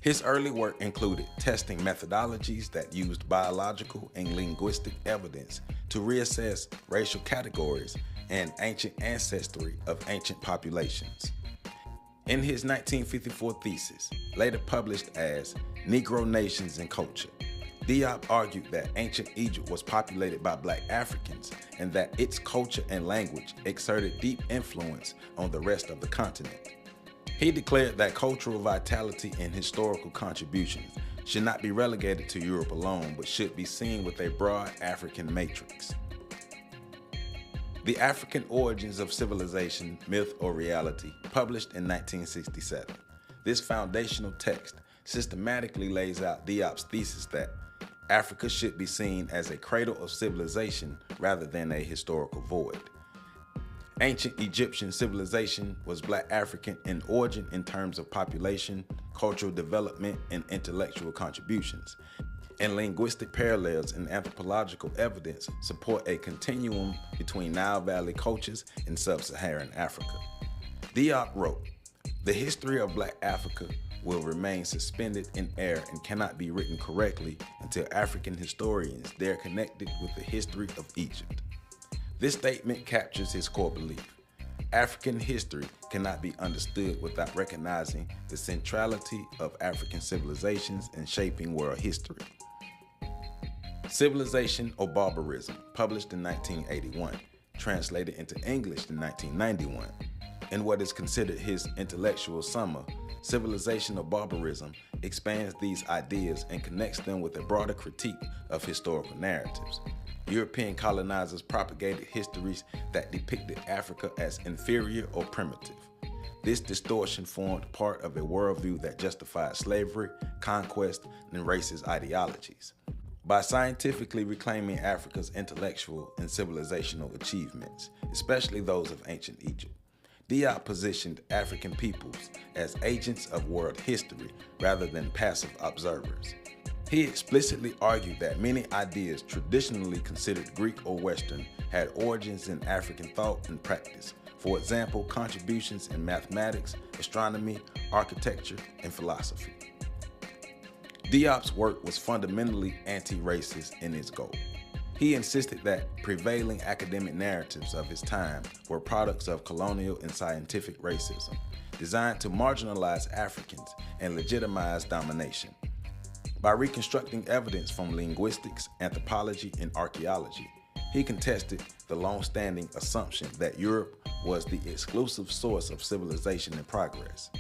His early work included testing methodologies that used biological and linguistic evidence to reassess racial categories and ancient ancestry of ancient populations. In his 1954 thesis, later published as Negro Nations and Culture, Diop argued that ancient Egypt was populated by Black Africans and that its culture and language exerted deep influence on the rest of the continent. He declared that cultural vitality and historical contributions should not be relegated to Europe alone, but should be seen with a broad African matrix. The African Origins of Civilization, Myth or Reality, published in 1967. This foundational text systematically lays out Diop's thesis that Africa should be seen as a cradle of civilization rather than a historical void. Ancient Egyptian civilization was Black African in origin in terms of population, cultural development, and intellectual contributions, and linguistic parallels and anthropological evidence support a continuum between Nile Valley cultures and sub-Saharan Africa. Diop wrote, "The history of Black Africa will remain suspended in air and cannot be written correctly until African historians dare connect it with the history of Egypt." This statement captures his core belief. African history cannot be understood without recognizing the centrality of African civilizations in shaping world history. Civilization or Barbarism, published in 1981, translated into English in 1991. In what is considered his intellectual summa, Civilization or Barbarism expands these ideas and connects them with a broader critique of historical narratives. European colonizers propagated histories that depicted Africa as inferior or primitive. This distortion formed part of a worldview that justified slavery, conquest, and racist ideologies. By scientifically reclaiming Africa's intellectual and civilizational achievements, especially those of ancient Egypt, Diop positioned African peoples as agents of world history rather than passive observers. He explicitly argued that many ideas traditionally considered Greek or Western had origins in African thought and practice. For example, contributions in mathematics, astronomy, architecture, and philosophy. Diop's work was fundamentally anti-racist in its goal. He insisted that prevailing academic narratives of his time were products of colonial and scientific racism, designed to marginalize Africans and legitimize domination. By reconstructing evidence from linguistics, anthropology, and archaeology, he contested the long-standing assumption that Europe was the exclusive source of civilization and progress.